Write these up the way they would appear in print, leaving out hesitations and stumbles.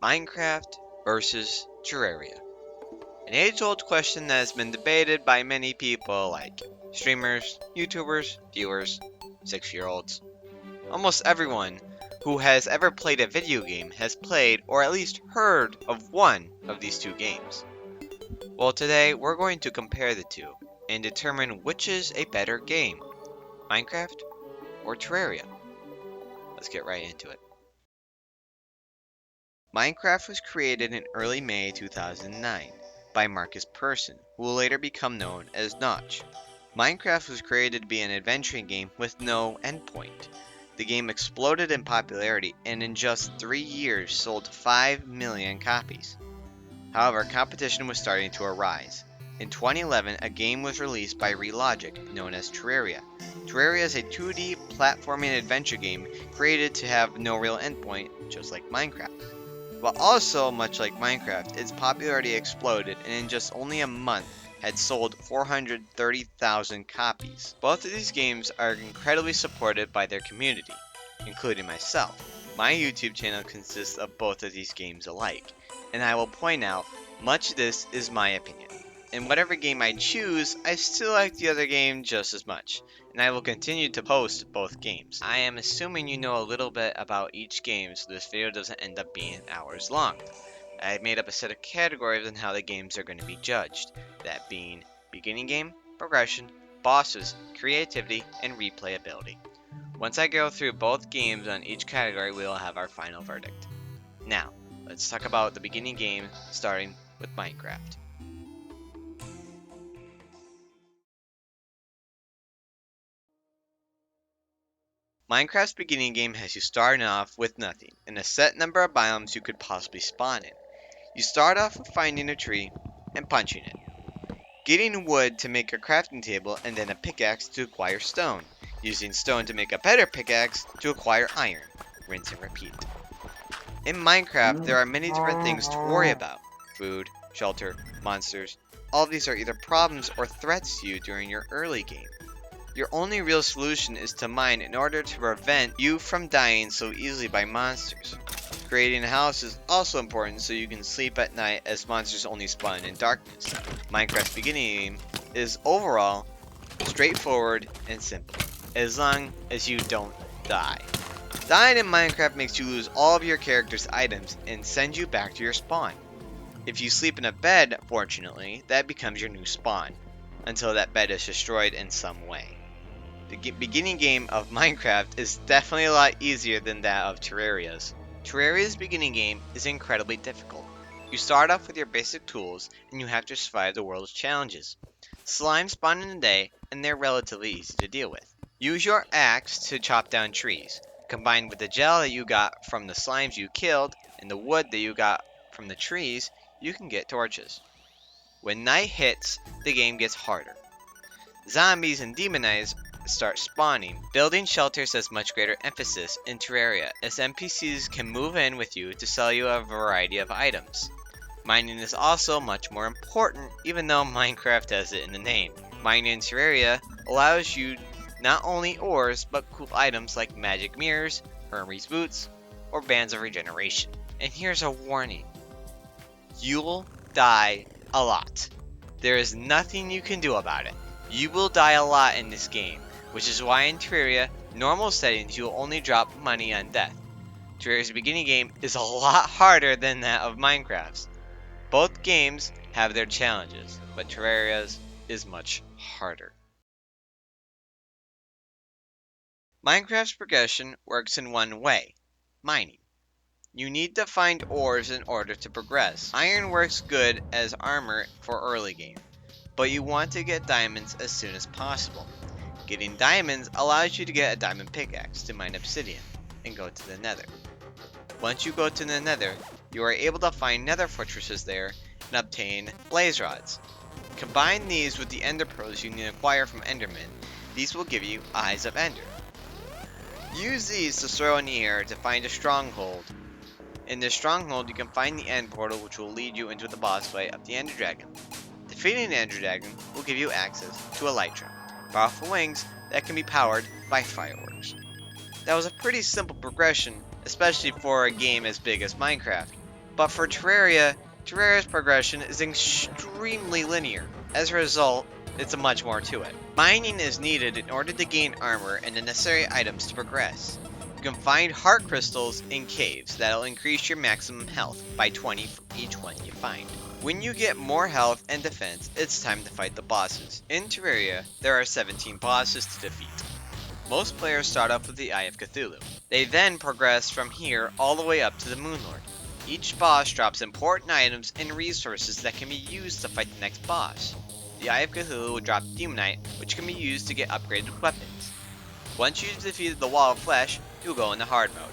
Minecraft versus Terraria. An age-old question that has been debated by many people like streamers, YouTubers, viewers, 6-year-olds. Almost everyone who has ever played a video game has played or at least heard of one of these two games. Well, today we're going to compare the two and determine which is a better game, Minecraft or Terraria. Let's get right into it. Minecraft was created in early May 2009 by Marcus Persson, who will later become known as Notch. Minecraft was created to be an adventuring game with no endpoint. The game exploded in popularity and in just 3 years sold 5 million copies. However, competition was starting to arise. In 2011, a game was released by Relogic known as Terraria. Terraria is a 2D platforming adventure game created to have no real endpoint, just like Minecraft. But also, much like Minecraft, its popularity exploded and in just only a month had sold 430,000 copies. Both of these games are incredibly supported by their community, including myself. My YouTube channel consists of both of these games alike, and I will point out, much of this is my opinion. In whatever game I choose, I still like the other game just as much, and I will continue to post both games. I am assuming you know a little bit about each game so this video doesn't end up being hours long. I have made up a set of categories on how the games are going to be judged, that being beginning game, progression, bosses, creativity, and replayability. Once I go through both games on each category, we will have our final verdict. Now, let's talk about the beginning game, starting with Minecraft. Minecraft's beginning game has you starting off with nothing, and a set number of biomes you could possibly spawn in. You start off with finding a tree and punching it, getting wood to make a crafting table and then a pickaxe to acquire stone, using stone to make a better pickaxe to acquire iron, rinse and repeat. In Minecraft, there are many different things to worry about: food, shelter, monsters. All of these are either problems or threats to you during your early game. Your only real solution is to mine in order to prevent you from dying so easily by monsters. Creating a house is also important so you can sleep at night, as monsters only spawn in darkness. Minecraft's beginning game is overall straightforward and simple, as long as you don't die. Dying in Minecraft makes you lose all of your character's items and send you back to your spawn. If you sleep in a bed, fortunately, that becomes your new spawn, until that bed is destroyed in some way. The beginning game of Minecraft is definitely a lot easier than that of Terraria's. Terraria's beginning game is incredibly difficult. You start off with your basic tools, and you have to survive the world's challenges. Slimes spawn in the day, and they're relatively easy to deal with. Use your axe to chop down trees. Combined with the gel that you got from the slimes you killed, and the wood that you got from the trees, you can get torches. When night hits, the game gets harder. Zombies and demonites start spawning. Building shelters has much greater emphasis in Terraria, as NPCs can move in with you to sell you a variety of items. Mining is also much more important, even though Minecraft has it in the name. Mining in Terraria allows you not only ores, but cool items like magic mirrors, Hermes boots, or bands of regeneration. And here's a warning: you'll die a lot. There is nothing you can do about it. You will die a lot in this game, which is why in Terraria, normal settings you will only drop money on death. Terraria's beginning game is a lot harder than that of Minecraft's. Both games have their challenges, but Terraria's is much harder. Minecraft's progression works in one way: mining. You need to find ores in order to progress. Iron works good as armor for early game, but you want to get diamonds as soon as possible. Getting diamonds allows you to get a diamond pickaxe to mine obsidian and go to the nether. Once you go to the nether, you are able to find nether fortresses there and obtain blaze rods. Combine these with the ender pearls you need to acquire from endermen. These will give you eyes of ender. Use these to throw in the air to find a stronghold. In this stronghold, you can find the end portal, which will lead you into the boss fight of the ender dragon. Defeating the ender dragon will give you access to elytra, powerful wings that can be powered by fireworks. That was a pretty simple progression, especially for a game as big as Minecraft. But for Terraria, Terraria's progression is extremely linear. As a result, it's much more to it. Mining is needed in order to gain armor and the necessary items to progress. You can find heart crystals in caves that'll increase your maximum health by 20 for each one you find. When you get more health and defense, it's time to fight the bosses. In Terraria, there are 17 bosses to defeat. Most players start off with the Eye of Cthulhu. They then progress from here all the way up to the Moon Lord. Each boss drops important items and resources that can be used to fight the next boss. The Eye of Cthulhu will drop Demonite, which can be used to get upgraded weapons. Once you've defeated the Wall of Flesh, you'll go into Hard Mode.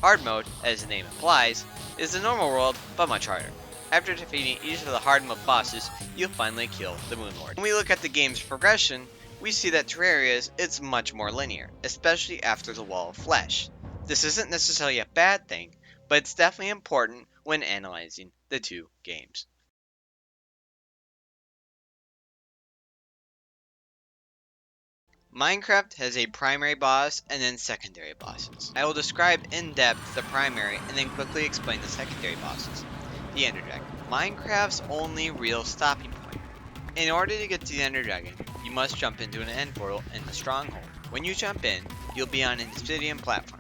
Hard Mode, as the name implies, is the normal world, but much harder. After defeating each of the Hard Mode bosses, you'll finally kill the Moon Lord. When we look at the game's progression, we see that Terraria's is much more linear, especially after the Wall of Flesh. This isn't necessarily a bad thing, but it's definitely important when analyzing the two games. Minecraft has a primary boss and then secondary bosses. I will describe in depth the primary and then quickly explain the secondary bosses. The Ender Dragon, Minecraft's only real stopping point. In order to get to the Ender Dragon, you must jump into an end portal in the stronghold. When you jump in, you'll be on an obsidian platform.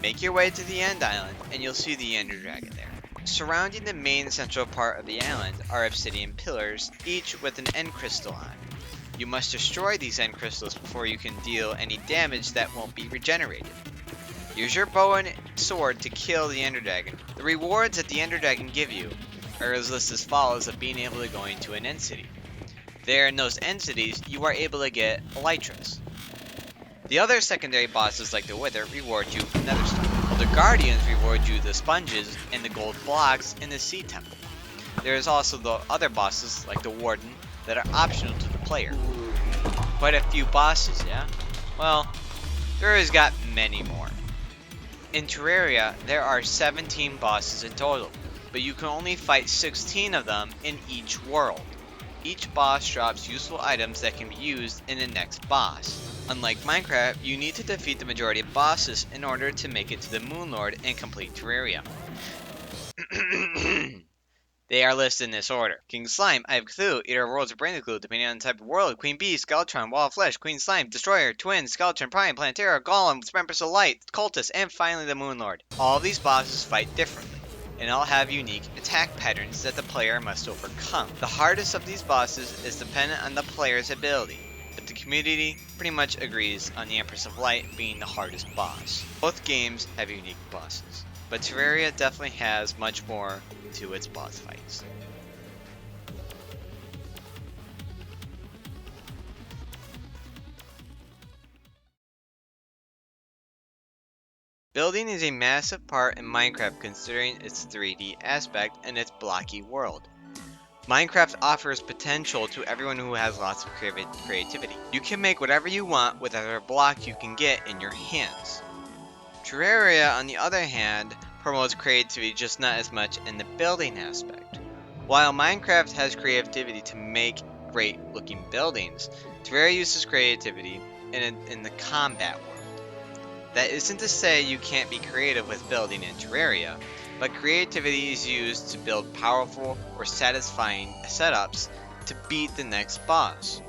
Make your way to the end island and you'll see the Ender Dragon there. Surrounding the main central part of the island are obsidian pillars, each with an end crystal on. You must destroy these end crystals before you can deal any damage that won't be regenerated. Use your bow and sword to kill the Ender Dragon. The rewards that the Ender Dragon give you are listed as follows of being able to go into an end city. There in those end cities, you are able to get elytras. The other secondary bosses like the Wither reward you nether stone, while the Guardians reward you the sponges and the gold blocks in the Sea Temple. There is also the other bosses like the Warden that are optional to the player. Quite a few bosses, yeah? Well, Terraria's got many more. In Terraria, there are 17 bosses in total, but you can only fight 16 of them in each world. Each boss drops useful items that can be used in the next boss. Unlike Minecraft, you need to defeat the majority of bosses in order to make it to the Moon Lord and complete Terraria. They are listed in this order. King Slime, Eye of Cthulhu, Eater of Worlds, or Brain of Cthulhu, depending on the type of world. Queen Bee, Skeletron, Wall of Flesh, Queen Slime, Destroyer, Twin, Skeletron, Prime, Planetara, Golem, Empress of Light, Cultist, and finally the Moon Lord. All of these bosses fight differently, and all have unique attack patterns that the player must overcome. The hardest of these bosses is dependent on the player's ability, but the community pretty much agrees on the Empress of Light being the hardest boss. Both games have unique bosses, but Terraria definitely has much more to its boss fights. Building is a massive part in Minecraft considering its 3D aspect and its blocky world. Minecraft offers potential to everyone who has lots of creativity. You can make whatever you want with whatever block you can get in your hands. Terraria, on the other hand, promotes creativity just not as much in the building aspect. While Minecraft has creativity to make great looking buildings, Terraria uses creativity in the combat world. That isn't to say you can't be creative with building in Terraria, but creativity is used to build powerful or satisfying setups to beat the next boss.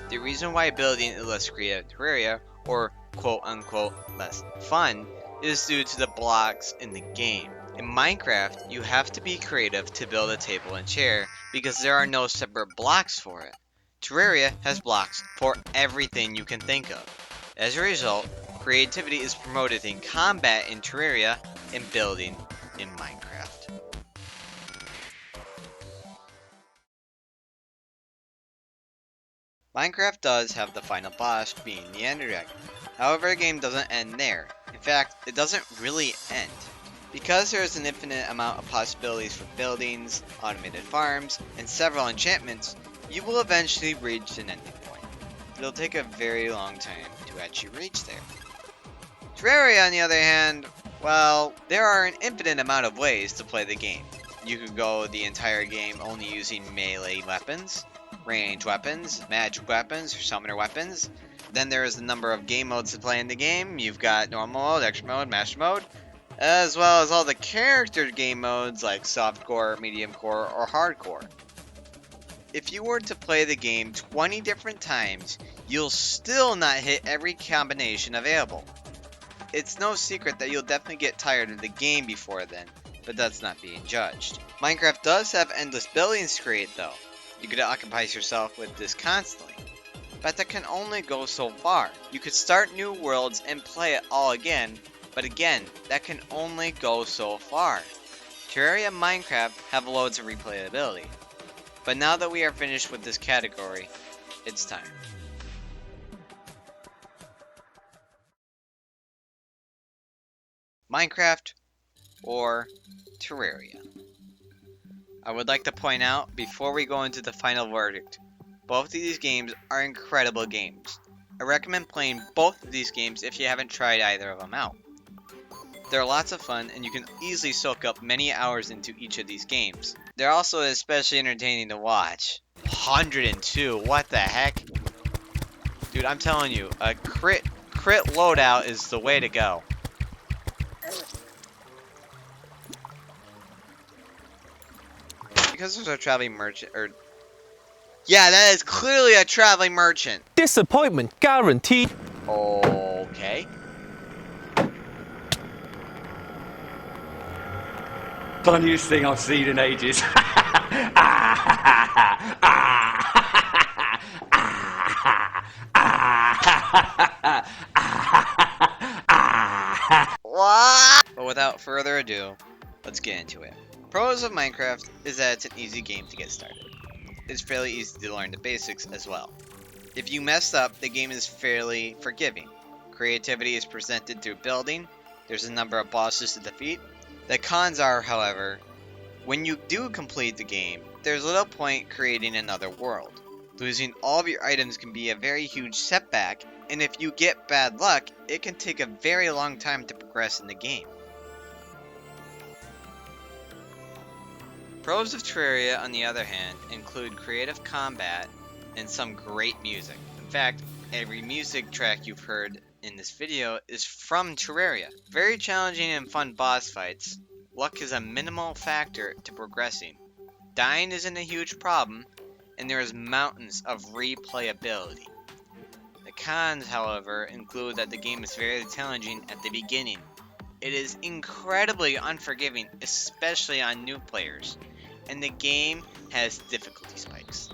The reason why building is less creative in Terraria, or quote unquote less fun, is due to the blocks in the game. In Minecraft, you have to be creative to build a table and chair because there are no separate blocks for it. Terraria has blocks for everything you can think of. As a result, creativity is promoted in combat in Terraria and building in Minecraft. Minecraft does have the final boss being the Ender Dragon. However, the game doesn't end there. In fact, it doesn't really end. Because there is an infinite amount of possibilities for buildings, automated farms, and several enchantments, you will eventually reach an ending point. It'll take a very long time to actually reach there. Terraria, on the other hand, well, there are an infinite amount of ways to play the game. You could go the entire game only using melee weapons, range weapons, magic weapons, or summoner weapons. Then there is the number of game modes to play in the game. You've got normal mode, extra mode, master mode. as well as all the character game modes like softcore, medium core, or hardcore. If you were to play the game 20 different times, you'll still not hit every combination available. It's no secret that you'll definitely get tired of the game before then, but that's not being judged. Minecraft does have endless buildings to create though. You could occupy yourself with this constantly. But that can only go so far. You could start new worlds and play it all again, but again, that can only go so far. Terraria and Minecraft have loads of replayability. But now that we are finished with this category, it's time. Minecraft or Terraria. I would like to point out, before we go into the final verdict, both of these games are incredible games. I recommend playing both of these games if you haven't tried either of them out. They're lots of fun, and you can easily soak up many hours into each of these games. They're also especially entertaining to watch. 102, what the heck? Dude, I'm telling you, a crit loadout is the way to go. Because there's a traveling merchant, or... Yeah, that is clearly a traveling merchant. Disappointment guaranteed. Okay. Funniest thing I've seen in ages. What? But without further ado, let's get into it. Pros of Minecraft is that it's an easy game to get started. It's fairly easy to learn the basics as well. If you mess up, the game is fairly forgiving. Creativity is presented through building. There's a number of bosses to defeat. The cons are, however, when you do complete the game, there's little point creating another world. Losing all of your items can be a very huge setback, and if you get bad luck, it can take a very long time to progress in the game. Pros of Terraria, on the other hand, include creative combat and some great music. In fact, every music track you've heard in this video is from Terraria. Very challenging and fun boss fights. Luck is a minimal factor to progressing. Dying isn't a huge problem, and there is mountains of replayability. The cons, however, include that the game is very challenging at the beginning. It is incredibly unforgiving, especially on new players, and the game has difficulty spikes.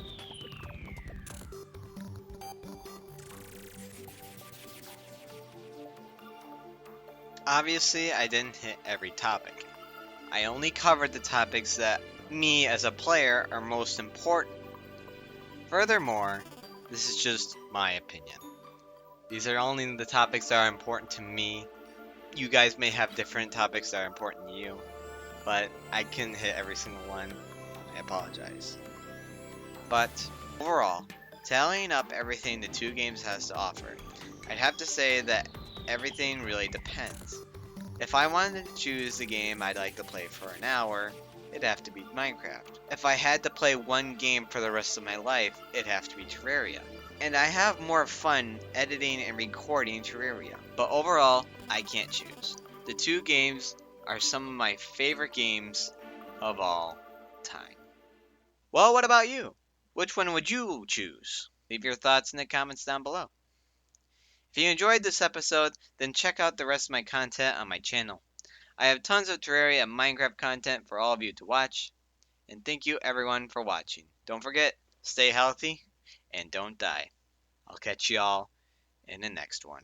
Obviously, I didn't hit every topic. I only covered the topics that me as a player are most important. Furthermore, this is just my opinion. These are only the topics that are important to me. You guys may have different topics that are important to you, but I couldn't hit every single one. I apologize. But overall, tallying up everything the two games has to offer, I'd have to say that everything really depends. If I wanted to choose the game I'd like to play for an hour, it'd have to be Minecraft. If I had to play one game for the rest of my life, it'd have to be Terraria. And I have more fun editing and recording Terraria. But overall, I can't choose. The two games are some of my favorite games of all time. Well, what about you? Which one would you choose? Leave your thoughts in the comments down below. If you enjoyed this episode, then check out the rest of my content on my channel. I have tons of Terraria and Minecraft content for all of you to watch. And thank you everyone for watching. Don't forget, stay healthy and don't die. I'll catch y'all in the next one.